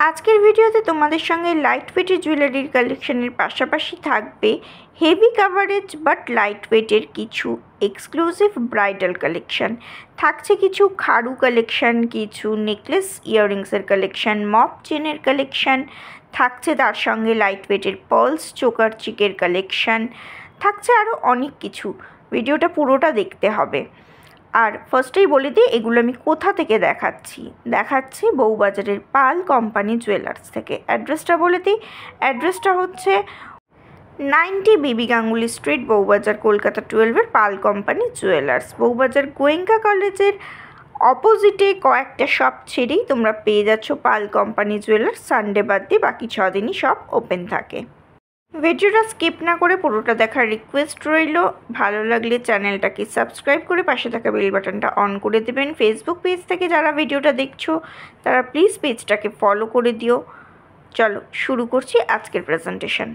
আজকের ভিডিওতে তোমাদের সঙ্গে লাইট ওয়েটের জুয়েলারির কালেকশনের পাশাপাশি থাকবে হেভি কাভারেজ বাট লাইট ওয়েটের কিছু এক্সক্লুসিভ ব্রাইডাল কালেকশন। থাকছে কিছু খাড়ু কালেকশন, কিছু নেকলেস ইয়াররিংসের কালেকশন, মপ চেনের কালেকশন, থাকছে তার সঙ্গে লাইট ওয়েটের পার্লস চোকার চিকের কালেকশন, থাকছে আরও অনেক কিছু। ভিডিওটা পুরোটা দেখতে হবে। আর ফার্স্টেই বলে দিই এগুলো আমি কোথা থেকে দেখাচ্ছি বউবাজারের পাল কোম্পানি জুয়েলার্স থেকে। অ্যাড্রেসটা বলে দিই, অ্যাড্রেসটা হচ্ছে 90 বিবি গাঙ্গুলি স্ট্রিট, বউবাজার, কলকাতা 12-এর পাল কোম্পানি জুয়েলার্স। বউবাজার গোয়েঙ্কা কলেজের অপোজিটে কয়েকটা শপ ছেড়েই তোমরা পেয়ে যাচ্ছ পাল কোম্পানি জুয়েলার্স। সানডে বাদ দিয়ে বাকি 6 দিনই শপ ওপেন থাকে। ভিডিওটা স্কিপ না করে পুরোটা দেখার রিকোয়েস্ট রইল। ভালো লাগলে চ্যানেলটাকে সাবস্ক্রাইব করে পাশে থাকা বেল বাটনটা অন করে দেবেন। ফেসবুক পেজ থেকে যারা ভিডিওটা দেখছো তারা প্লিজ পেজটাকে ফলো করে দিও। চলো শুরু করছি আজকের প্রেজেন্টেশন।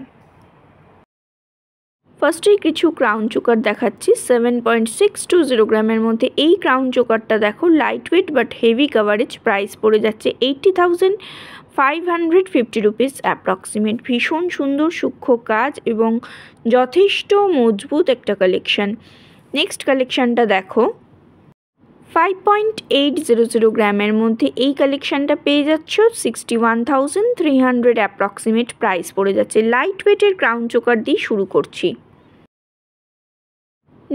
ফার্স্টেই কিছু ক্রাউন চোকার দেখাচ্ছি 7.620 গ্রামের মধ্যে। এই ক্রাউন চোকারটা দেখো light weight but heavy coverage, price পড়ে যাচ্ছে 80,550 রুপিস অ্যাপ্রক্সিমেট। ভীষণ সুন্দর সূক্ষ্ম কাজ এবং যথেষ্ট মজবুত একটা কালেকশন। নেক্সট কালেকশানটা দেখো 5.800 গ্রামের মধ্যে। এই কালেকশানটা পেয়ে যাচ্ছ 61,300 অ্যাপ্রক্সিমেট, প্রাইস পড়ে যাচ্ছে। লাইট ওয়েটের ক্রাউন চোকার দিয়ে শুরু করছি।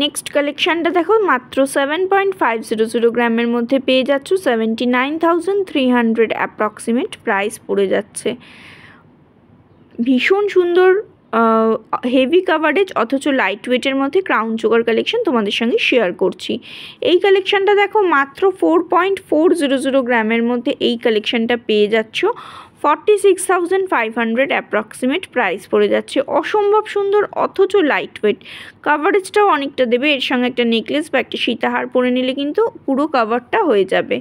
নেক্সট কালেকশানটা দেখো মাত্র 7.500 গ্রামের মধ্যে পেয়ে যাচ্ছ 79,300 অ্যাপ্রক্সিমেট, প্রাইস পড়ে যাচ্ছে। ভীষণ সুন্দর হেভি কাভারেজ অথচ লাইট ওয়েটের মধ্যে ক্রাউন চোকার কালেকশন তোমাদের সঙ্গে শেয়ার করছি। এই কালেকশানটা দেখো মাত্র 4.400 গ্রামের মধ্যে। এই কালেকশানটা পেয়ে যাচ্ছ 46,500 অ্যাপ্রক্সিমেট, প্রাইস পড়ে যাচ্ছে। অসম্ভব সুন্দর অথচ লাইট ওয়েট, কাভারেজটাও অনেকটা দেবে। এর সঙ্গে একটা নেকলেস বা একটা সীতাহার পরে নিলে কিন্তু পুরো কাভারটা হয়ে যাবে।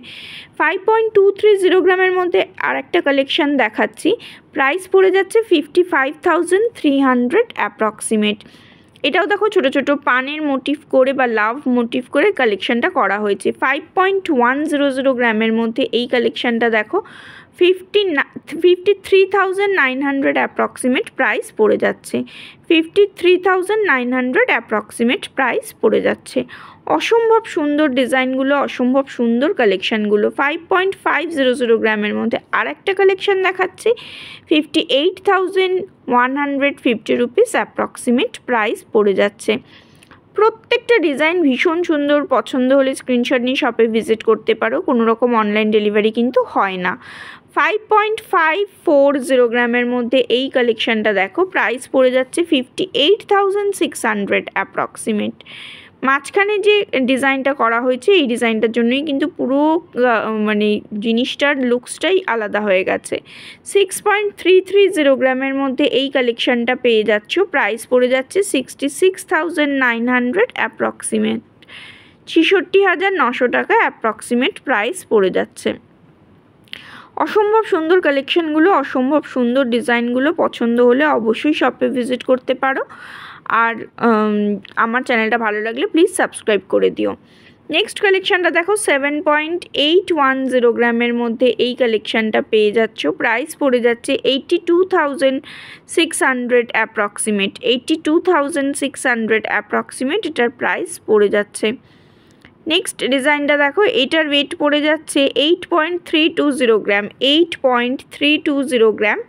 5.230 গ্রামের মধ্যে আর একটা কালেকশান দেখাচ্ছি, প্রাইস পড়ে যাচ্ছে 55,300 অ্যাপ্রক্সিমেট। এটাও দেখো ছোটো ছোটো পানের মোটিভ করে বা লাভ মোটিভ করে কালেকশানটা করা হয়েছে। 5.100 গ্রামের মধ্যে এই কালেকশানটা দেখো 53,900 অ্যাপ্রক্সিমেট, প্রাইস পড়ে যাচ্ছে। 53,900 অ্যাপ্রক্সিমেট, প্রাইস পড়ে যাচ্ছে। অসম্ভব সুন্দর ডিজাইনগুলো, অসম্ভব সুন্দর কালেকশানগুলো। 5.500 গ্রামের মধ্যে আর একটা কালেকশান দেখাচ্ছি 58,150 রুপিস অ্যাপ্রক্সিমেট, প্রাইস পড়ে যাচ্ছে। প্রত্যেকটা ডিজাইন ভীষণ সুন্দর। পছন্দ হলে স্ক্রিনশট নিয়ে শপে ভিজিট করতে পারো, কোনো রকম অনলাইন ডেলিভারি কিন্তু হয় না। 5.540 গ্রামের মধ্যে এই কালেকশানটা দেখো, প্রাইস পড়ে যাচ্ছে 58,600 অ্যাপ্রক্সিমেট। মাঝখানে যে ডিজাইনটা করা হয়েছে এই ডিজাইনটার জন্যই কিন্তু পুরো মানে জিনিসটার লুকসটাই আলাদা হয়ে গেছে। 6.330 গ্রামের মধ্যে এই কালেকশানটা পেয়ে যাচ্ছ, প্রাইস পড়ে যাচ্ছে 66,900 অ্যাপ্রক্সিমেট, 66,900 টাকা অ্যাপ্রক্সিমেট প্রাইস পড়ে যাচ্ছে। অসম্ভব সুন্দর কালেকশানগুলো, অসম্ভব সুন্দর ডিজাইনগুলো। পছন্দ হলে অবশ্যই শপে ভিজিট করতে পারো। আর আমার চ্যানেলটা ভালো লাগলে প্লিজ সাবস্ক্রাইব করে দিও। নেক্সট কালেকশানটা দেখো 7.810 গ্রামের মধ্যে এই কালেকশানটা পেয়ে যাচ্ছ, প্রাইস পড়ে যাচ্ছে 82,600 অ্যাপ্রক্সিমেট, 82,600 অ্যাপ্রক্সিমেট এটার প্রাইস পড়ে যাচ্ছে। নেক্সট ডিজাইনটা দেখো, এটার ওয়েট পড়ে যাচ্ছে 8.320 গ্রাম, 8.320 গ্রাম,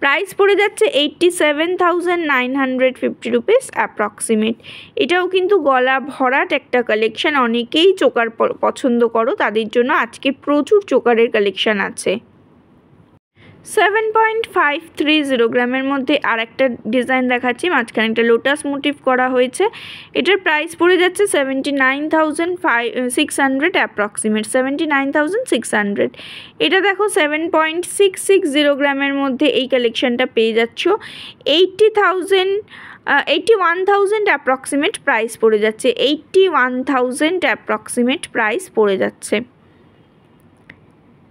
প্রাইস পড়ে যাচ্ছে 87,950 রুপিস অ্যাপ্রক্সিমেট। এটাও কিন্তু গলা ভরাট একটা কালেকশান। অনেকেই চোকার পছন্দ করো, তাদের জন্য আজকে প্রচুর চোকারের কালেকশান আছে। 7.530 গ্রামের মধ্যে আর একটা ডিজাইন দেখাচ্ছি, মাঝখানে একটা লোটাস মোটিভ করা হয়েছে। এটার প্রাইস পড়ে যাচ্ছে 79,600 অ্যাপ্রক্সিমেট, 79,600। এটা দেখো 7.660 গ্রামের মধ্যে এই কালেকশানটা পেয়ে যাচ্ছ 81,000 অ্যাপ্রক্সিমেট, প্রাইস পড়ে যাচ্ছে 81,000 অ্যাপ্রক্সিমেট, প্রাইস পড়ে যাচ্ছে।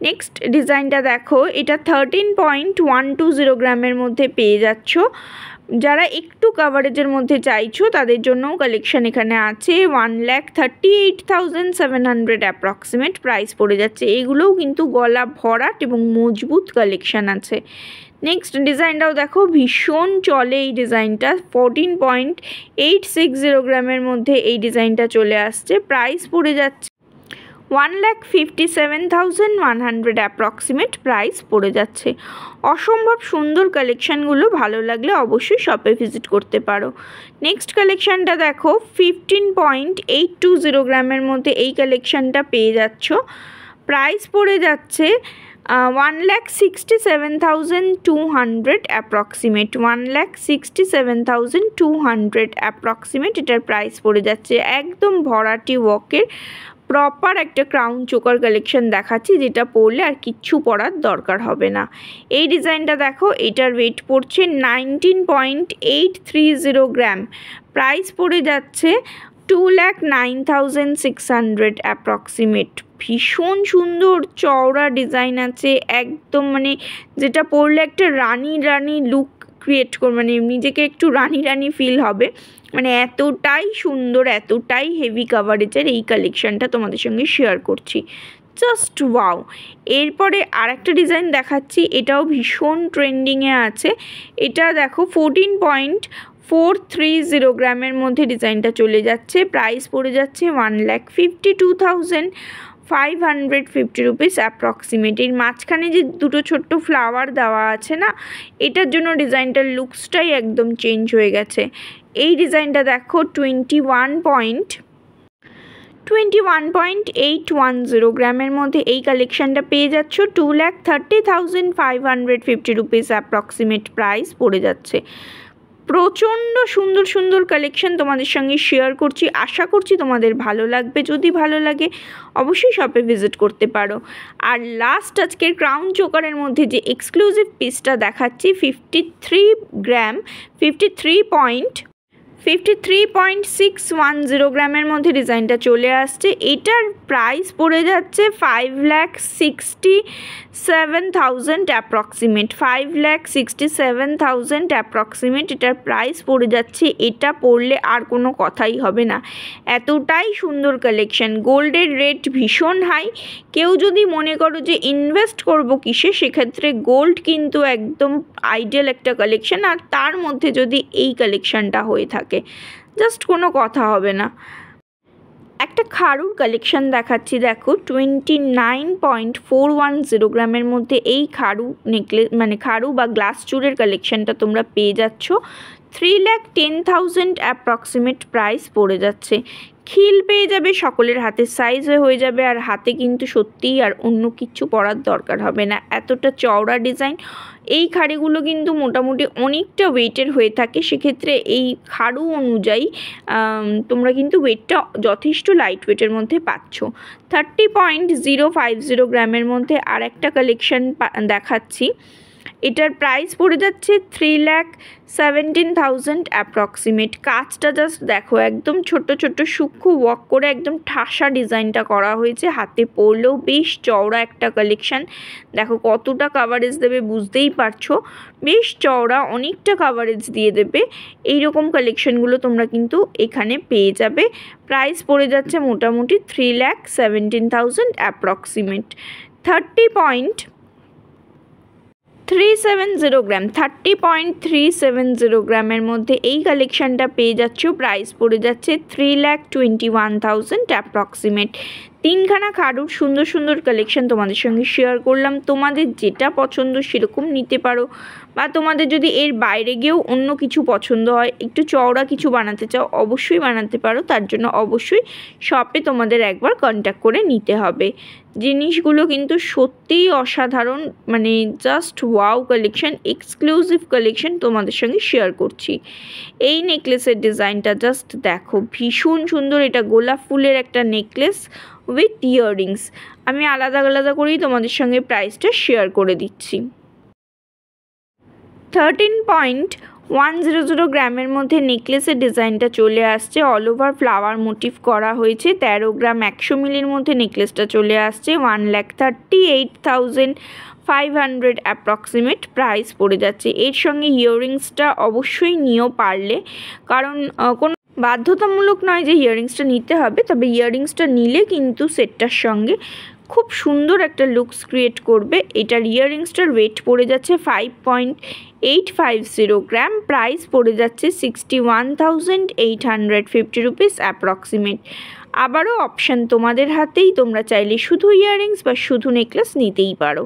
নেক্সট ডিজাইনটা দেখো, এটা 13.120 গ্রামের মধ্যে পেয়ে যাচ্ছ, যারা একটু কাভারেজের মধ্যে চাইছো তাদের জন্যও কালেকশন এখানে আছে। 1,38,700 অ্যাপ্রক্সিমেট প্রাইস পড়ে যাচ্ছে। এগুলোও কিন্তু গলা ভরাট এবং মজবুত কালেকশন আছে। নেক্সট ডিজাইনটাও দেখো, ভীষণ চলে এই ডিজাইনটা। 14.860 গ্রামের মধ্যে এই ডিজাইনটা চলে আসছে। প্রাইস পড়ে যাচ্ছে 1,57,100 অ্যাপ্রক্সিমেট প্রাইস পড়ে যাচ্ছে। অসম্ভব সুন্দর কালেকশানগুলো, ভালো লাগলে অবশ্যই শপে ভিজিট করতে পারো। নেক্সট কালেকশানটা দেখো, 15.820 গ্রামের মধ্যে এই কালেকশানটা পেয়ে যাচ্ছ। প্রাইস পড়ে যাচ্ছে 1,67,200 অ্যাপ্রক্সিমেট। 1,67,200 অ্যাপ্রক্সিমেট এটার প্রাইস পড়ে যাচ্ছে। একদম ভরাটি ওয়ার্কের প্রপার একটা ক্রাউন চোকার কালেকশন দেখাচ্ছি, যেটা পরলে আর কিচ্ছু পরার দরকার হবে না। এই ডিজাইনটা দেখো, এটার ওয়েট পড়ছে 19.830 গ্রাম। প্রাইস পড়ে যাচ্ছে 2,09,600 অ্যাপ্রক্সিমেট। ভীষণ সুন্দর চওড়া ডিজাইন আছে, একদম মানে যেটা পরলে একটা রানী রানী লুক ক্রিয়েট করবে, মানে নিজেকে একটু রানী রানী ফিল হবে। মানে এতটাই সুন্দর, এতটাই হেভি কাভারেজের এই কালেকশানটা তোমাদের সঙ্গে শেয়ার করছি। Just wow. এরপরে আরেকটা ডিজাইন দেখাচ্ছি, এটাও ভীষণ ট্রেন্ডিংয়ে আছে। এটা দেখো 14.430 গ্রামের মধ্যে ডিজাইনটা চলে যাচ্ছে। প্রাইস পড়ে যাচ্ছে 1,52,550 রুপিস অ্যাপ্রক্সিমেট। এর মাঝখানে যে দুটো ছোট্ট ফ্লাওয়ার দেওয়া আছে না, এটার জন্য ডিজাইনটার লুকসটাই একদম চেঞ্জ হয়ে গেছে। এই ডিজাইনটা দেখো 21.810 গ্রামের মধ্যে এই কালেকশানটা পেয়ে যাচ্ছ। 2,30,550 রুপিস অ্যাপ্রক্সিমেট প্রাইস পড়ে যাচ্ছে। প্রচণ্ড সুন্দর সুন্দর কালেকশন তোমাদের সঙ্গে শেয়ার করছি, আশা করছি তোমাদের ভালো লাগবে। যদি ভালো লাগে অবশ্যই শপে ভিজিট করতে পারো। আর লাস্ট আজকের ক্রাউন চোকারের মধ্যে যে এক্সক্লুসিভ পিসটা দেখাচ্ছি, 53 গ্রাম 53.610 গ্রামের মধ্যে ডিজাইনটা চলে আসছে। এটার প্রাইস পড়ে যাচ্ছে 5,67,000 অ্যাপ্রক্সিমেট। 5,67,000 অ্যাপ্রক্সিমেট এটার প্রাইস পড়ে যাচ্ছে। এটা পড়লে আর কোনো কথাই হবে না, এতটাই সুন্দর কালেকশন। গোল্ডের রেট ভীষণ হাই। কেউ যদি মনে করো যে ইনভেস্ট করব কিসে, সেক্ষেত্রে গোল্ড কিন্তু একদম আইডিয়াল একটা কালেকশন। আর তার মধ্যে যদি এই কালেকশনটা হয়ে থাকে, জাস্ট কোনো কথা হবে না। একটা খাড়ুর কালেকশন দেখাচ্ছি, দেখো 29.410 গ্রামের মধ্যে এই খাড়ু নেকলেস মানে খাড়ু বা গ্লাস চুরের কালেকশনটা তোমরা পেয়ে যাচ্ছ। 3,10,000 অ্যাপ্রক্সিমেট প্রাইস পড়ে যাচ্ছে। খিল পেয়ে যাবে, সকলের হাতের সাইজে হয়ে যাবে, আর হাতে কিন্তু সত্যিই আর অন্য কিছু পরার দরকার হবে না, এতটা চওড়া ডিজাইন। এই খাড়িগুলো কিন্তু মোটামুটি অনেকটা ওয়েটের হয়ে থাকে, সেক্ষেত্রে এই খাড়ু অনুযায়ী তোমরা কিন্তু ওয়েটটা যথেষ্ট লাইট ওয়েটের মধ্যে পাচ্ছ। 30.050 গ্রামের মধ্যে আর একটা কালেকশন দেখাচ্ছি। এটার প্রাইস পড়ে যাচ্ছে 3,17,000 অ্যাপ্রক্সিমেট। কাজটা জাস্ট দেখো, একদম ছোট ছোট সূক্ষ্ম ওয়ার্ক করে একদম ঠাসা ডিজাইনটা করা হয়েছে। হাতে পরলেও বেশ চওড়া একটা কালেকশান। দেখো কতটা কাভারেজ দেবে বুঝতেই পারছো, বেশ চওড়া, অনেকটা কাভারেজ দিয়ে দেবে। এইরকম কালেকশানগুলো তোমরা কিন্তু এখানে পেয়ে যাবে। প্রাইস পড়ে যাচ্ছে মোটামুটি 3,17,000 অ্যাপ্রক্সিমেট। 30.370 গ্রাম 30.370 গ্রামের মধ্যে এই কালেকশানটা পেয়ে যাচ্ছ। প্রাইস পড়ে যাচ্ছে 3,21,000 অ্যাপ্রক্সিমেট। তিনখানা খাড়ুর সুন্দর সুন্দর কালেকশন তোমাদের সঙ্গে শেয়ার করলাম। তোমাদের যেটা পছন্দ সেরকম নিতে পারো, বা তোমাদের যদি এর বাইরে গিয়েও অন্য কিছু পছন্দ হয়, একটু চওড়া কিছু বানাতে চাও, অবশ্যই বানাতে পারো। তার জন্য অবশ্যই শপে তোমাদের একবার কন্ট্যাক্ট করে নিতে হবে। জিনিসগুলো কিন্তু সত্যিই অসাধারণ, মানে just wow collection, exclusive collection তোমাদের সঙ্গে শেয়ার করছি। এই নেকলেসের ডিজাইনটা জাস্ট দেখো, ভীষণ সুন্দর। এটা গোলাপ ফুলের একটা নেকলেস উইথ ইয়াররিংস। আমি আলাদা আলাদা করেই তোমাদের সঙ্গে প্রাইসটা শেয়ার করে দিচ্ছি। 13.100 গ্রামের মধ্যে নেকলেসের ডিজাইনটা চলে আসছে। অল ওভার ফ্লাওয়ার মোটিভ করা হয়েছে। 13 গ্রাম 100 মিলির মধ্যে নেকলেসটা চলে আসছে। 1,38,550 500 অ্যাপ্রক্সিমেট প্রাইস পড়ে যাচ্ছে। এর সঙ্গে ইয়াররিংসটা অবশ্যই নিও পারলে, কারণ কোনো বাধ্যতামূলক নয় যে ইয়াররিংসটা নিতে হবে, তবে ইয়াররিংসটা নিলে কিন্তু সেটটার সঙ্গে খুব সুন্দর একটা লুকস ক্রিয়েট করবে। এটার ইয়াররিংসটার ওয়েট পড়ে যাচ্ছে 5.850 গ্রাম, প্রাইস পড়ে যাচ্ছে 61,850 রুপিস অ্যাপ্রক্সিমেট। আবারও অপশান তোমাদের হাতেই, তোমরা চাইলে শুধু ইয়াররিংস বা শুধু নেকলেস নিতেই পারো,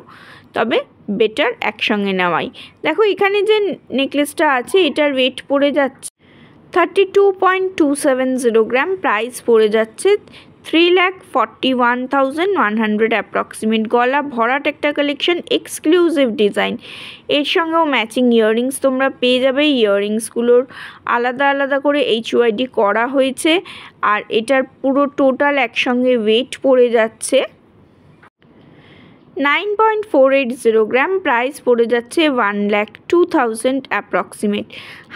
তবে বেটার একসঙ্গে নেওয়াই। দেখো এখানে যে নেকলেসটা আছে এটার ওয়েট পড়ে যাচ্ছে 32.270 গ্রাম, প্রাইস পড়ে যাচ্ছে 3,41,100 অ্যাপ্রক্সিমেট। গলা ভরাট একটা কালেকশন, এক্সক্লুসিভ ডিজাইন। এর সঙ্গেও ম্যাচিং ইয়াররিংস তোমরা পেয়ে যাবে। ইয়াররিংসগুলোর আলাদা আলাদা করে HYD করা হয়েছে, আর এটার পুরো টোটাল একসঙ্গে ওয়েট পড়ে যাচ্ছে 9.480 গ্রাম, প্রাইস পড়ে যাচ্ছে 1,02,000 অ্যাপ্রক্সিমেট।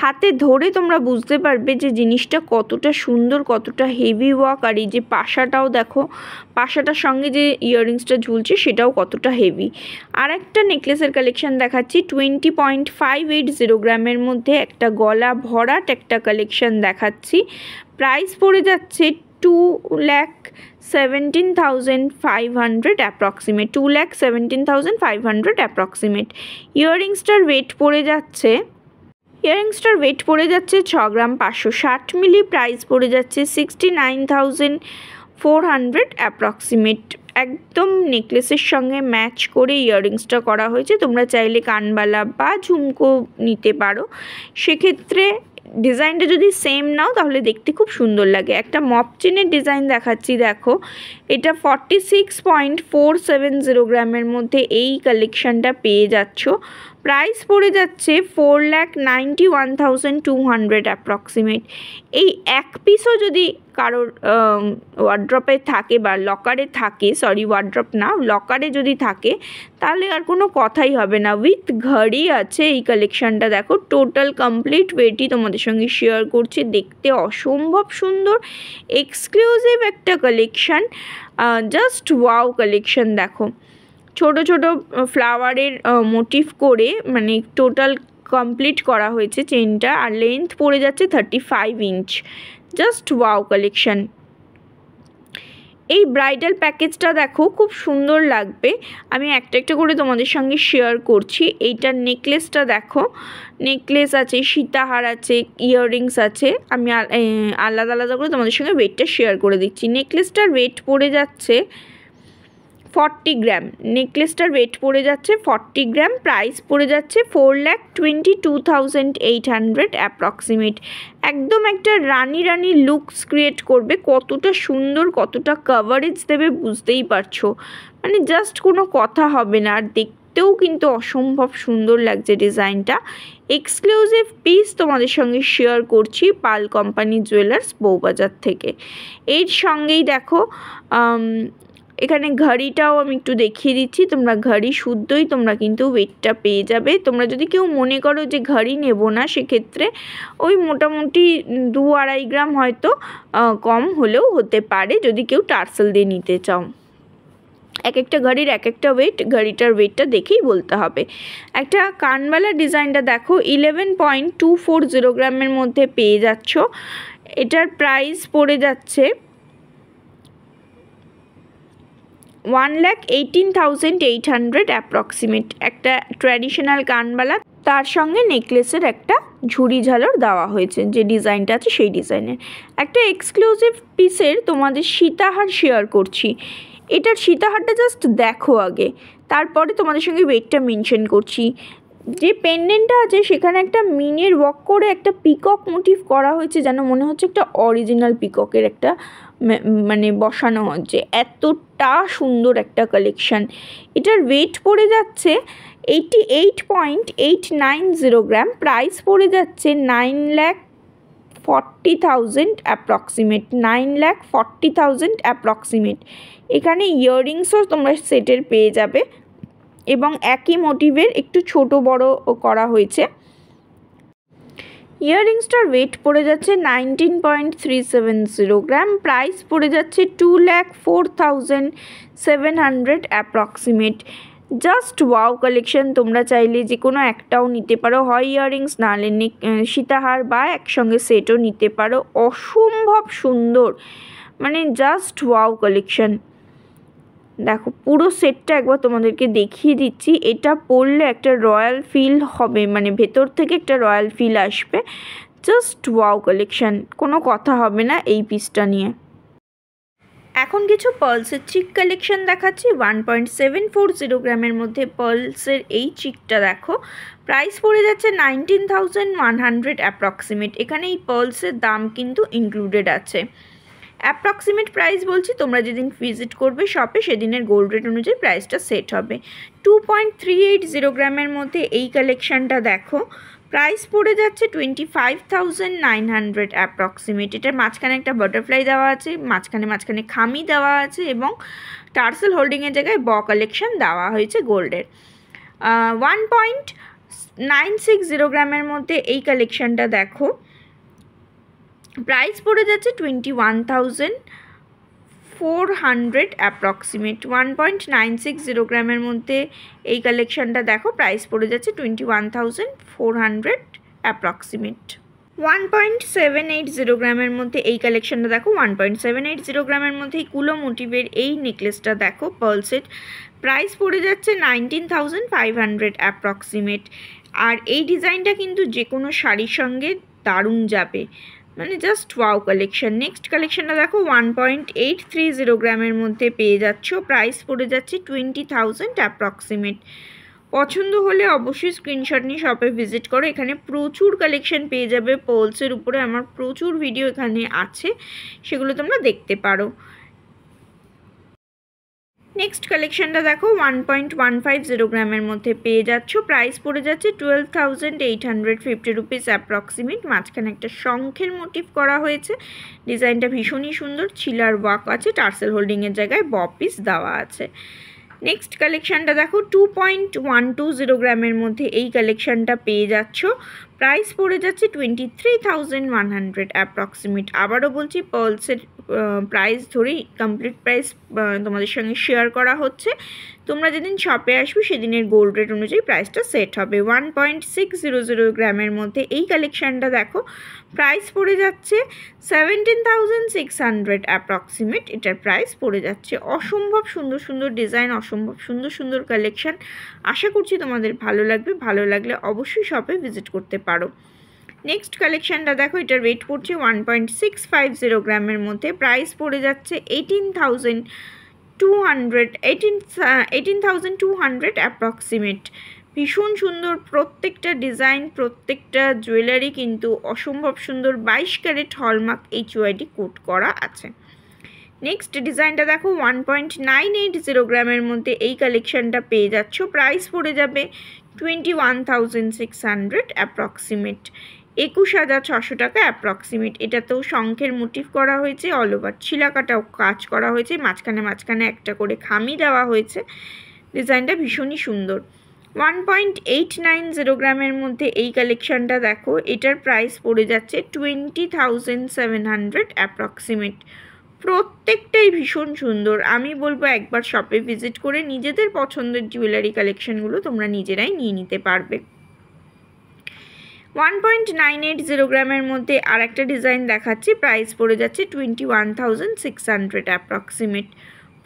হাতে ধরে তোমরা বুঝতে পারবে যে জিনিসটা কতটা সুন্দর, কতটা হেভি ওয়ার্ক। আর এই যে পাশাটাও দেখো, পাশাটার সঙ্গে যে ইয়াররিংসটা ঝুলছে সেটাও কতটা হেভি। আর একটা নেকলেসের কালেকশন দেখাচ্ছি 20.580 গ্রামের মধ্যে একটা গলা ভরাট একটা কালেকশন দেখাচ্ছি। প্রাইস পড়ে যাচ্ছে 2,17,500 অ্যাপ্রক্সিমেট, 2,17,500 অ্যাপ্রক্সিমেট। ইয়াররিংসটার ওয়েট পড়ে যাচ্ছে 6 গ্রাম 560 মিলি, প্রাইস পড়ে যাচ্ছে 69,400 অ্যাপ্রক্সিমেট। একদম নেকলেসের সঙ্গে ম্যাচ করে ইয়াররিংসটা করা হয়েছে। তোমরা চাইলে কানবালা বা ঝুমকো নিতে পারো, সেক্ষেত্রে ডিজাইনটা যদি সেম নাও তাহলে দেখতে খুব সুন্দর লাগে। একটা মপ চেনের ডিজাইন দেখাচ্ছি, দেখো এটা 46.470 গ্রামের মধ্যে এই কালেকশানটা পেয়ে যাচ্ছ। প্রাইস পড়ে যাচ্ছে 4,91,200 অ্যাপ্রক্সিমেট। এই এক পিসও যদি কারোর ওয়ার্ড্রপে থাকে বা লকারে থাকে, সরি ওয়ার্ড্রপ না, লকারে যদি থাকে তাহলে আর কোনো কথাই হবে না। উইথ ঘড়ি আছে এই কালেকশানটা। দেখো টোটাল কমপ্লিট ওয়েটই তোমাদের সঙ্গে শেয়ার করছি। দেখতে অসম্ভব সুন্দর, এক্সক্লুসিভ একটা কালেকশান, জাস্ট ওয়াও কালেকশান। দেখো ছোট ছোট ফ্লাওয়ারের মোটিভ করে মানে টোটাল কমপ্লিট করা হয়েছে চেনটা, আর লেন্থ পড়ে যাচ্ছে 35 ইঞ্চ। Just wow collection. এই ব্রাইডাল প্যাকেজটা দেখো খুব সুন্দর লাগবে, আমি একটা একটা করে তোমাদের সঙ্গে শেয়ার করছি। এইটার নেকলেসটা দেখো, নেকলেস আছে, সীতাহার আছে, ইয়াররিংস আছে। আমি আলাদা আলাদা করে তোমাদের সঙ্গে ওয়েটটা শেয়ার করে দিচ্ছি। নেকলেসটার ওয়েট পড়ে যাচ্ছে 40 গ্রাম, নেকলেসটার ওয়েট পড়ে যাচ্ছে 40 গ্রাম, প্রাইস পড়ে যাচ্ছে 4,22,800 অ্যাপ্রক্সিমেট। একদম একটা রানি রানি লুকস ক্রিয়েট করবে। কতটা সুন্দর, কতটা কভারেজ দেবে বুঝতেই পারছো, মানে জাস্ট কোনো কথা হবে না। আর দেখতেও কিন্তু অসম্ভব সুন্দর লাগছে ডিজাইনটা। এক্সক্লুসিভ পিস তোমাদের সঙ্গে শেয়ার করছি পাল কোম্পানি জুয়েলার্স, বউবাজার থেকে। এর সঙ্গেই দেখো এখানে ঘড়িটাও আমি একটু দেখিয়ে দিচ্ছি। তোমরা ঘড়ি শুদ্ধই তোমরা কিন্তু ওয়েটটা পেয়ে যাবে। তোমরা যদি কেউ মনে করো যে ঘড়ি নেব না, সেক্ষেত্রে ওই মোটামুটি 2-2.5 গ্রাম হয়তো কম হলেও হতে পারে যদি কেউ টার্সেল দিয়ে নিতে চাও। এক একটা ঘড়ির এক একটা ওয়েট, ঘড়িটার ওয়েটটা দেখেই বলতে হবে। একটা কানবালা ডিজাইনটা দেখো 11.240 গ্রামের মধ্যে পেয়ে যাচ্ছ। এটার প্রাইস পড়ে যাচ্ছে 1,18,800 অ্যাপ্রক্সিমেট। একটা ট্র্যাডিশনাল কানবালা, তার সঙ্গে নেকলেসের একটা ঝুড়ি ঝালর দেওয়া হয়েছে, যে ডিজাইনটা আছে সেই ডিজাইনের। একটা এক্সক্লুসিভ পিসের তোমাদের সীতাহার শেয়ার করছি। এটার সীতাহারটা জাস্ট দেখো আগে, তারপরে তোমাদের সঙ্গে ওয়েটটা মেনশন করছি। যে পেন্ডেন্টটা আছে সেখানে একটা মিনের ওয়ার্ক করে একটা পিকক মোটিভ করা হয়েছে, যেন মনে হচ্ছে একটা অরিজিনাল পিককের একটা মানে বসানো হচ্ছে। এতটা সুন্দর একটা কালেকশান। এটার ওয়েট পড়ে যাচ্ছে 88.890 গ্রাম, প্রাইস পড়ে যাচ্ছে 9,40,000 অ্যাপ্রক্সিমেট, 9,40,000 অ্যাপ্রক্সিমেট। এখানে ইয়াররিংসও তোমরা সেটের পেয়ে যাবে এবং একই মোটিভের একটু ছোট বড় করা হয়েছে। ইয়াররিংসটার ওয়েট পড়ে যাচ্ছে 19.370 গ্রাম, প্রাইস পড়ে যাচ্ছে 2,04,700 অ্যাপ্রক্সিমেট। Just wow collection. তোমরা চাইলে যে কোনো একটাও নিতে পারো, হয় ইয়াররিংস নাহলে সীতাহার বা একসঙ্গে সেটও নিতে পারো। অসম্ভব সুন্দর, মানে জাস্ট ওয়াও কালেকশন। দেখো পুরো সেটটা একবার তোমাদেরকে দেখিয়ে দিচ্ছি। এটা পরলে একটা রয়্যাল ফিল হবে, মানে ভেতর থেকে একটা রয়্যাল ফিল আসবে। জাস্ট ওয়াও কালেকশন, কোনো কথা হবে না এই পিসটা নিয়ে। এখন কিছু পার্লসের চিক কালেকশন দেখাচ্ছি। 1.740 গ্রামের মধ্যে পার্লসের এই চিকটা দেখো, প্রাইস পড়ে যাচ্ছে 19,100 অ্যাপ্রক্সিমেট। এখানে এই পার্লসের দাম কিন্তু ইনক্লুডেড আছে। অ্যাপ্রক্সিমেট প্রাইস বলছি, তোমরা যেদিন ভিজিট করবে শপে সেদিনের গোল্ড রেট অনুযায়ী প্রাইসটা সেট হবে। 2.380 গ্রামের মধ্যে এই কালেকশানটা দেখো, প্রাইস পড়ে যাচ্ছে 25,900 অ্যাপ্রক্সিমেট। এটার মাঝখানে একটা বাটারফ্লাই দেওয়া আছে, মাঝখানে খামি দেওয়া আছে এবং টার্সেল হোল্ডিংয়ের জায়গায় কালেকশন দেওয়া হয়েছে গোল্ডের। 1.960 গ্রামের মধ্যে এই কালেকশানটা দেখো, প্রাইস পড়ে যাচ্ছে 21,400 অ্যাপ্রক্সিমেট। 1.960 গ্রামের মধ্যে এই কালেকশানটা দেখো, প্রাইস পড়ে যাচ্ছে 21,400 অ্যাপ্রক্সিমেট। 1.780 গ্রামের মধ্যে এই কালেকশানটা দেখো, 1.780 গ্রামের মধ্যে এই কুলো মোটিভের এই নেকলেসটা দেখো পার্লসেট, প্রাইস পড়ে যাচ্ছে 19,500 অ্যাপ্রক্সিমেট। আর এই ডিজাইনটা কিন্তু যে কোনো শাড়ির সঙ্গে দারুণ যাবে, মানে জাস্ট ওয়াও কালেকশন। নেক্সট কালেকশনটা দেখো, 1.830 গ্রামের মধ্যে পেয়ে যাচ্ছ, প্রাইস পড়ে যাচ্ছে 20,000 অ্যাপ্রক্সিমেট। পছন্দ হলে অবশ্যই স্ক্রিনশট নিয়ে শপে ভিজিট করো। এখানে প্রচুর কালেকশন পেয়ে যাবে পার্লসের উপরে, আমার প্রচুর ভিডিও এখানে আছে, সেগুলো তোমরা দেখতে পারো। নেক্সট কালেকশনটা দেখো, 1.150 গ্রামের মধ্যে পেয়ে যাচ্ছ, প্রাইস পড়ে যাচ্ছে 12,850 রুপিস অ্যাপ্রক্সিমেট। মাঝখানে একটা শঙ্খের মোটিভ করা হয়েছে, ডিজাইনটা ভীষণই সুন্দর, ছিলার ওয়ার্ক আছে, টার্সেল হোল্ডিংয়ের জায়গায় পিস দেওয়া আছে। নেক্সট কালেকশানটা দেখো, 2.120 গ্রামের মধ্যে এই কালেকশানটা পেয়ে যাচ্ছ, প্রাইস পড়ে যাচ্ছে 23,100 অ্যাপ্রক্সিমেট। আবারও বলছি পার্লসের প্রাইস ধরেই কমপ্লিট প্রাইস তোমাদের সঙ্গে শেয়ার করা হচ্ছে। তোমরা যেদিন শপে আসবে সেদিনের গোল্ড রেট অনুযায়ী প্রাইসটা সেট হবে। 1.600 গ্রামের মধ্যে এই কালেকশানটা দেখো, প্রাইস পড়ে যাচ্ছে 17,600 অ্যাপ্রক্সিমেট। এটার প্রাইস পড়ে যাচ্ছে। অসম্ভব সুন্দর সুন্দর ডিজাইন, অসম্ভব সুন্দর সুন্দর কালেকশান। আশা করছি তোমাদের ভালো লাগবে, ভালো লাগলে অবশ্যই শপে ভিজিট করতে পারো। নেক্সট কালেকশানটা দেখো, এটার ওয়েট পড়ছে 1.650 গ্রামের মধ্যে, প্রাইস পড়ে যাচ্ছে 18,200 অ্যাপ্রক্সিমেট। ভীষণ সুন্দর প্রত্যেকটা ডিজাইন, প্রত্যেকটা জুয়েলারি কিন্তু অসম্ভব সুন্দর। 22 ক্যারেট হলমার্ক HUID কোট করা আছে। নেক্সট ডিজাইনটা দেখো, 1.980 গ্রামের মধ্যে এই কালেকশানটা পেয়ে যাচ্ছ, প্রাইস পড়ে যাবে 21,600 অ্যাপ্রক্সিমেট, 21,600 টাকা অ্যাপ্রক্সিমেট। এটাতেও শঙ্খের মোটিভ করা হয়েছে, অল ওভার ছিলাকাটাও কাজ করা হয়েছে, মাঝখানে একটা করে খামি দেওয়া হয়েছে, ডিজাইনটা ভীষণই সুন্দর। 1.890 গ্রামের মধ্যে এই কালেকশানটা দেখো, এটার প্রাইস পড়ে যাচ্ছে 20,700 অ্যাপ্রক্সিমেট। প্রত্যেকটাই ভীষণ সুন্দর। আমি বলবো একবার শপে ভিজিট করে নিজেদের পছন্দের জুয়েলারি কালেকশানগুলো তোমরা নিজেরাই নিয়ে নিতে পারবে। 1.980 গ্রামের মধ্যে আর একটা ডিজাইন দেখাচ্ছি, প্রাইস পড়ে যাচ্ছে 21,600 অ্যাপ্রক্সিমেট।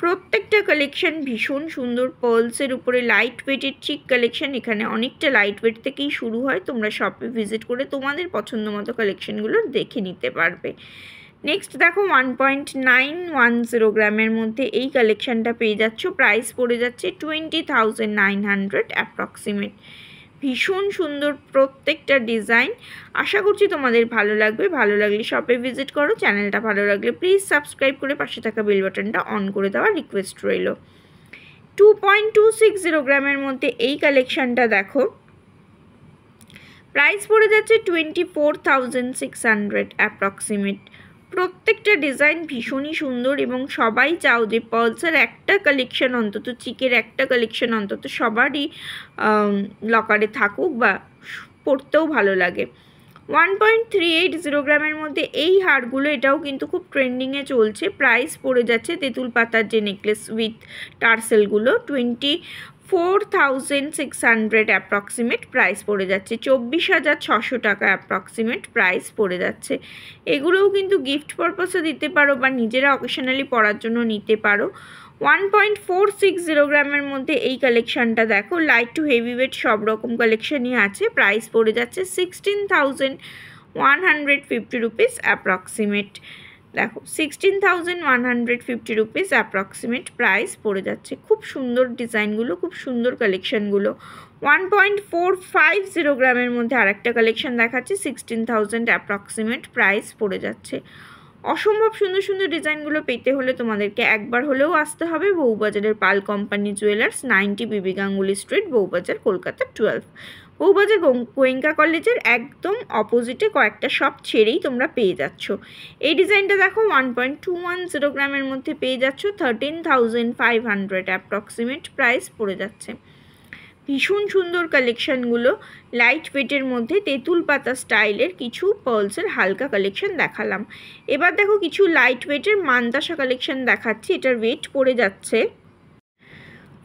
প্রত্যেকটা কালেকশন ভীষণ সুন্দর, পার্লসের উপরে লাইট ওয়েটের চিক কালেকশন। এখানে অনেকটা লাইট ওয়েট থেকেই শুরু হয়, তোমরা শপে ভিজিট করে তোমাদের পছন্দ মতো কালেকশনগুলো দেখে নিতে পারবে। নেক্সট দেখো, 1.910 গ্রামের মধ্যে এই কালেকশানটা পেয়ে যাচ্ছ, প্রাইস পড়ে যাচ্ছে 20,900 অ্যাপ্রক্সিমেট। ভীষণ সুন্দর প্রত্যেকটা ডিজাইন। আশা করছি তোমাদের ভালো লাগবে, ভালো লাগলে শপে ভিজিট করো। চ্যানেলটা ভালো লাগলে প্লিজ সাবস্ক্রাইব করে পাশে থাকা বেল বাটনটা অন করে দেওয়ার রিকোয়েস্ট রইল। 2.260 গ্রামের মধ্যে এই কালেকশানটা দেখো, প্রাইস পড়ে যাচ্ছে 24,600 অ্যাপ্রক্সিমেট। প্রত্যেকটা ডিজাইন ভীষণই সুন্দর এবং সবাই চাও যে পার্লসের একটা কালেকশন অন্তত, চিকের একটা কালেকশন অন্তত সবারই লকারে থাকুক বা পড়তেও ভালো লাগে। 1.380 গ্রামের মধ্যে এই হারগুলো, এটাও কিন্তু খুব ট্রেন্ডিংয়ে চলছে। প্রাইস পড়ে যাচ্ছে তেঁতুল পাতার যে নেকলেস উইথ টার্সেলগুলো, 4600 অ্যাপ্রক্সিমেট প্রাইস পড়ে যাচ্ছে, 24,600 টাকা অ্যাপ্রক্সিমেট প্রাইস পড়ে যাচ্ছে। এগুলোও কিন্তু গিফট পারপাসে দিতে পারো বা নিজেরা অকেশনালি পরার জন্য নিতে পারো। 1.460 গ্রামের মধ্যে এই কালেকশানটা দেখো, লাইট টু হেভি ওয়েট সব রকম কালেকশানই আছে। প্রাইস পড়ে যাচ্ছে 16,150 রুপিস অ্যাপ্রক্সিমেট। দেখো 16,150 রুপিস অ্যাপ্রক্সিমেট প্রাইস পড়ে যাচ্ছে। খুব সুন্দর ডিজাইনগুলো, খুব সুন্দর কালেকশানগুলো। 1.450 গ্রামের মধ্যে আরেকটা কালেকশান দেখাচ্ছি, 16,000 অ্যাপ্রক্সিমেট প্রাইস পড়ে যাচ্ছে। অসম্ভব সুন্দর সুন্দর ডিজাইনগুলো পেতে হলে তোমাদেরকে একবার হলেও আসতে হবে বউবাজারের পাল কোম্পানি জুয়েলার্স, 90 বিবি গাঙ্গুলি স্ট্রিট, বউবাজার, কলকাতা 12। বউবাজার গোয়েঙ্কা কলেজের একদম অপোজিটে কয়েকটা শপ ছেড়েই তোমরা পেয়ে যাচ্ছ। এই ডিজাইনটা দেখো 1.210 গ্রামের মধ্যে পেয়ে যাচ্ছ, 13,500 অ্যাপ্রক্সিমেট প্রাইস পড়ে যাচ্ছে। ভীষণ সুন্দর কালেকশানগুলো, লাইট ওয়েটের মধ্যে তেঁতুল পাতা স্টাইলের কিছু পার্লসের হালকা কালেকশান দেখালাম। এবার দেখো কিছু লাইট ওয়েটের মানতাসা কালেকশান দেখাচ্ছি। এটার ওয়েট পড়ে যাচ্ছে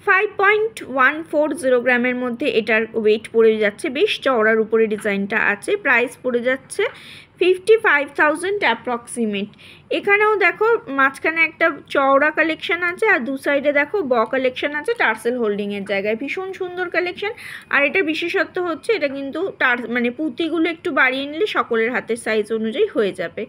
5.140 গ্রামের মধ্যে, এটার ওয়েট পড়ে যাচ্ছে, বেশ চওড়ার উপরে ডিজাইনটা আছে। প্রাইস পড়ে যাচ্ছে 55,000 অ্যাপ্রক্সিমেট। এখানেও দেখো মাঝখানে একটা চওড়া কালেকশান আছে আর দু সাইডে দেখো কালেকশান আছে টার্সেল হোল্ডিংয়ের জায়গায়। ভীষণ সুন্দর কালেকশান। আর এটার বিশেষত্ব হচ্ছে এটা কিন্তু মানে পুঁতিগুলো একটু বাড়িয়ে নিলে সকলের হাতের সাইজ অনুযায়ী হয়ে যাবে।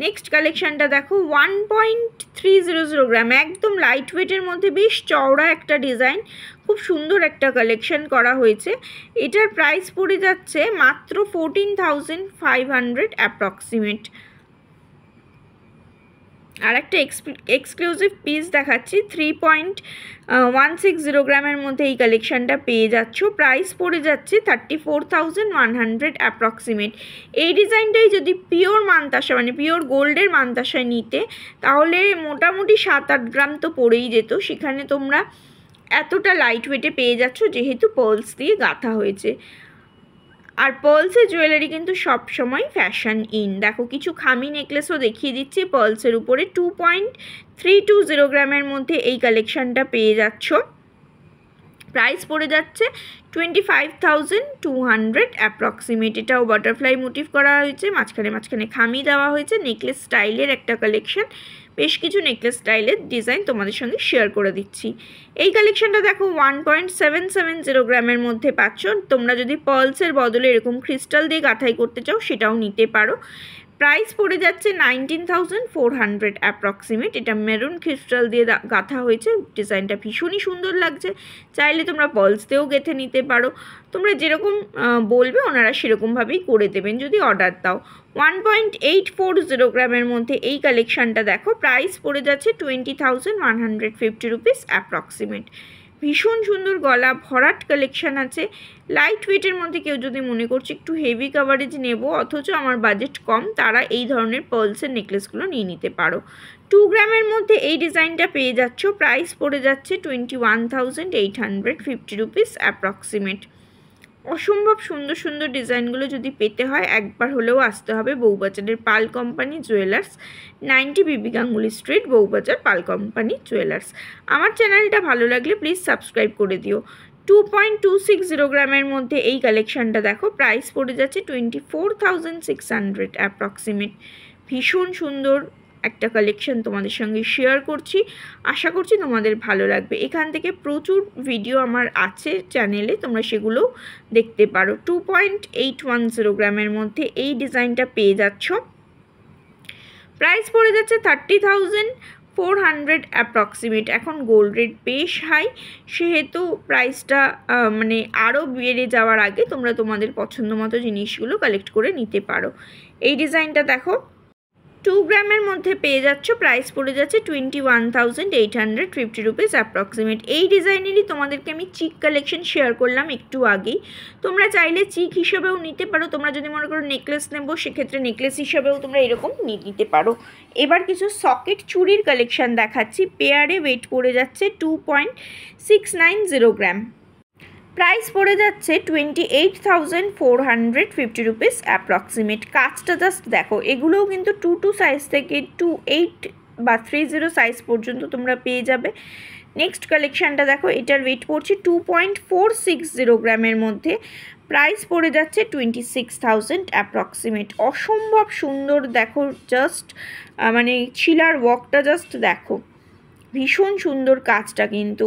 নেক্সট কালেকশানটা দেখো 1.300 গ্রাম, একদম লাইট ওয়েটের মধ্যে বেশ চওড়া একটা ডিজাইন, খুব সুন্দর একটা কালেকশান করা হয়েছে। এটার প্রাইস পড়ে যাচ্ছে মাত্র 14,500 অ্যাপ্রক্সিমেট। আর একটা এক্সক্লুসিভ পিস দেখাচ্ছি, 3.160 গ্রামের মধ্যে এই কালেকশানটা পেয়ে যাচ্ছ। প্রাইস পড়ে যাচ্ছে 34,100 অ্যাপ্রক্সিমেট। এই ডিজাইনটাই যদি পিওর মানতাসা মানে পিওর গোল্ডের মানতাসায় নিতে তাহলে মোটামুটি 7-8 গ্রাম তো পড়েই যেত, সেখানে তোমরা এতটা লাইট ওয়েটে পেয়ে যাচ্ছ যেহেতু পার্লস দিয়ে গাঁথা হয়েছে। আর পার্লসের জুয়েলারি কিন্তু সব সময় ফ্যাশন ইন। দেখো কিছু খামি নেকলেসও দেখিয়ে দিচ্ছি পার্লসের উপরে। 2.320 গ্রামের মধ্যে এই কালেকশানটা পেয়ে যাচ্ছ। প্রাইস পড়ে যাচ্ছে 25,200 অ্যাপ্রক্সিমেট। এটাও বাটারফ্লাই মোটিভ করা হয়েছে, মাঝখানে মাঝখানে খামি দেওয়া হয়েছে। নেকলেস স্টাইলের একটা কালেকশান, বেশ কিছু নেকলেস স্টাইলের ডিজাইন তোমাদের সঙ্গে শেয়ার করে দিচ্ছি। এই কালেকশানটা দেখো 1.770 গ্রামের মধ্যে পাচ্ছ। তোমরা যদি পার্লসের বদলে এরকম ক্রিস্টাল দিয়ে গাঁথাই করতে চাও সেটাও নিতে পারো। প্রাইস পড়ে যাচ্ছে 19,400 অ্যাপ্রক্সিমেট। এটা মেরুন ক্রিস্টাল দিয়ে গাঁথা হয়েছে, ডিজাইনটা ভীষণই সুন্দর লাগছে। চাইলে তোমরা পার্লস দিয়েও গেঁথে নিতে পারো, তোমরা যেরকম বলবে ওনারা সেরকমভাবেই করে দেবেন যদি অর্ডার দাও। 1.840 গ্রামের মধ্যে এই কালেকশানটা দেখো, প্রাইস পড়ে যাচ্ছে 20,150 রুপিস অ্যাপ্রক্সিমেট। ভীষণ সুন্দর গলা ভরাট কালেকশান আছে। লাইট ওয়েটের মধ্যে কেউ যদি মনে করছে একটু হেভি কাভারেজ নেব অথচ আমার বাজেট কম, তারা এই ধরনের পার্লসের নেকলেসগুলো নিয়ে নিতে পারো। 2 গ্রামের মধ্যে এই ডিজাইনটা পেয়ে যাচ্ছ। প্রাইস পড়ে যাচ্ছে 21,850 রুপিস অ্যাপ্রক্সিমেট। অসম্ভব সুন্দর সুন্দর ডিজাইনগুলো যদি পেতে হয় একবার হলেও আসতে হবে বউবাজারের পাল কোম্পানি জুয়েলার্স, 90 বিবি গাঙ্গুলি স্ট্রিট, বউবাজার, পাল কোম্পানি জুয়েলার্স। আমার চ্যানেলটা ভালো লাগলে প্লিজ সাবস্ক্রাইব করে দিও। 2.260 গ্রামের মধ্যে এই কালেকশানটা দেখো, প্রাইস পড়ে যাচ্ছে 24,600 অ্যাপ্রক্সিমেট। ভীষণ সুন্দর একটা কালেকশন তোমাদের সঙ্গে শেয়ার করছি, আশা করছি তোমাদের ভালো লাগবে। এখান থেকে প্রচুর ভিডিও আমার আছে চ্যানেলে, তোমরা সেগুলোও দেখতে পারো। 2.810 গ্রামের মধ্যে এই ডিজাইনটা পেয়ে যাচ্ছ। প্রাইস পড়ে যাচ্ছে 30,400 অ্যাপ্রক্সিমেট। এখন গোল্ড রেট বেশ হাই, সেহেতু প্রাইসটা মানে আরও বেড়ে যাওয়ার আগে তোমরা তোমাদের পছন্দ মতো জিনিসগুলো কালেক্ট করে নিতে পারো। এই ডিজাইনটা দেখো 2 গ্রামের মধ্যে পেয়ে যাচ্ছ। প্রাইস পড়ে যাচ্ছে 21,850 রুপিস অ্যাপ্রক্সিমেট। এই ডিজাইনেরই তোমাদেরকে আমি চিক কালেকশন শেয়ার করলাম একটু আগেই, তোমরা চাইলে চিক হিসেবেও নিতে পারো। তোমরা যদি মনে করো নেকলেস নেবো সেক্ষেত্রে নেকলেস হিসেবেও তোমরা এরকম নিতে পারো। এবার কিছু সকেট চুড়ির কালেকশান দেখাচ্ছি। পেয়ারে ওয়েট পড়ে যাচ্ছে 2.690 গ্রাম। প্রাইস পড়ে যাচ্ছে 28,450 রুপিস অ্যাপ্রক্সিমেট। কাজটা জাস্ট দেখো, এগুলোও কিন্তু 2 সাইজ থেকে 28 বা 30 সাইজ পর্যন্ত তোমরা পেয়ে যাবে। নেক্সট কালেকশানটা দেখো, এটার ওয়েট পড়ছে 2.460 গ্রামের মধ্যে, প্রাইস পড়ে যাচ্ছে 26,000 অ্যাপ্রক্সিমেট। অসম্ভব সুন্দর দেখো, জাস্ট মানে ছিলার ওয়ার্কটা জাস্ট দেখো, ভীষণ সুন্দর কাজটা কিন্তু।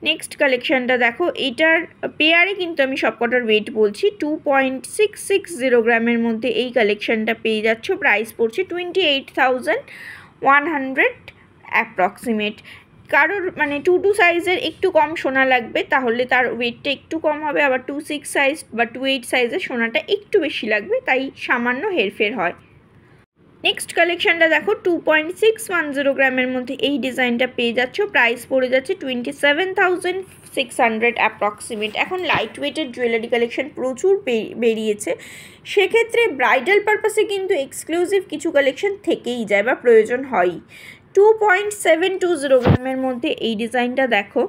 নেক্সট কালেকশানটা দেখো, এটার পেয়ারে কিন্তু আমি সবকটার ওয়েট বলছি, 2.660 গ্রামের মধ্যে এই কালেকশানটা পেয়ে যাচ্ছ, প্রাইস পড়ছে 28,100 অ্যাপ্রক্সিমেট। কারোর মানে 2 সাইজের একটু কম সোনা লাগবে, তাহলে তার ওয়েটটা একটু কম হবে, আবার 2.6 সাইজ বা 2.8 সাইজের সোনাটা একটু বেশি লাগবে, তাই সামান্য হেরফের হয়। নেক্সট কালেকশানটা দেখো, 2.610 গ্রামের মধ্যে এই ডিজাইনটা পেয়ে যাচ্ছ, প্রাইস পড়ে যাচ্ছে 27,600 অ্যাপ্রক্সিমেট। এখন লাইট ওয়েটের জুয়েলারি কালেকশান প্রচুর বেরিয়েছে, সেক্ষেত্রে ব্রাইডাল পারপাসে কিন্তু এক্সক্লুসিভ কিছু কালেকশান থেকেই যায় বা প্রয়োজন হয়ই। 2.720 গ্রামের মধ্যে এই ডিজাইনটা দেখো,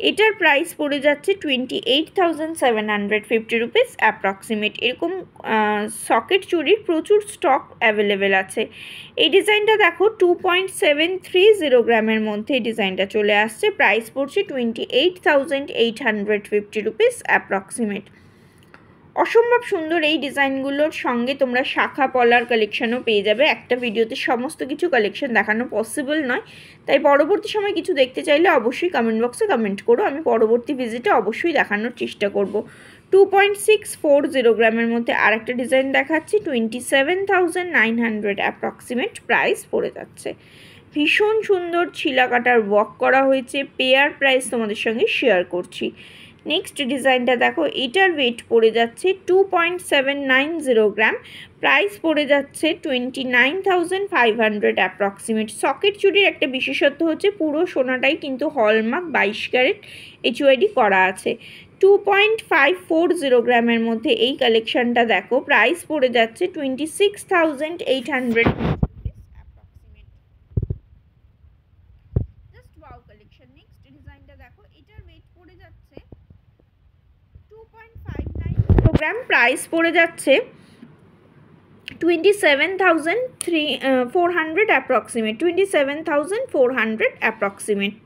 এটার প্রাইস পড়ে যাচ্ছে 28,750 রুপিস অ্যাপ্রক্সিমেট। এরকম সকেট চুড়ির প্রচুর স্টক অ্যাভেলেবেল আছে। এই ডিজাইনটা দেখো, 2.730 গ্রামের মধ্যে এই ডিজাইনটা চলে আসছে, প্রাইস পড়ছে 28,850 রুপিস অ্যাপ্রক্সিমেট। অসম্ভব সুন্দর এই ডিজাইনগুলোর সঙ্গে তোমরা শাখা পলার কালেকশানও পেয়ে যাবে। একটা ভিডিওতে সমস্ত কিছু কালেকশান দেখানো পসিবল নয়, তাই পরবর্তী সময় কিছু দেখতে চাইলে অবশ্যই কমেন্ট বক্সে কমেন্ট করো, আমি পরবর্তী ভিজিটে অবশ্যই দেখানোর চেষ্টা করব। 2.640 গ্রামের মধ্যে আরেকটা ডিজাইন দেখাচ্ছি, 27,900 অ্যাপ্রক্সিমেট প্রাইস পড়ে যাচ্ছে। ভীষণ সুন্দর ছিলা কাটার ওয়ার্ক করা হয়েছে, পেয়ার প্রাইস তোমাদের সঙ্গে শেয়ার করছি। নেক্সট ডিজাইনটা দেখো, এটার ওয়েট পড়ে যাচ্ছে 2.790 গ্রাম, প্রাইস পড়ে যাচ্ছে 29,500 অ্যাপ্রক্সিমেট। সকেট চুড়ির একটা বিশেষত্ব হচ্ছে পুরো সোনাটাই কিন্তু হলমার্ক 22 ক্যারেট HUID করা আছে। 2.540 গ্রামের মধ্যে এই কালেকশানটা দেখো, প্রাইস পড়ে যাচ্ছে 26,800 জাস্ট ওয়াও কালেকশন। নেক্সট ডিজাইনটা দেখো, এটার ওয়েট পড়ে যাচ্ছে 2.590 গ্রাম, প্রাইস পড়ে যাচ্ছে 27,400 অ্যাপ্রক্সিমেট, 27,400 অ্যাপ্রক্সিমেট।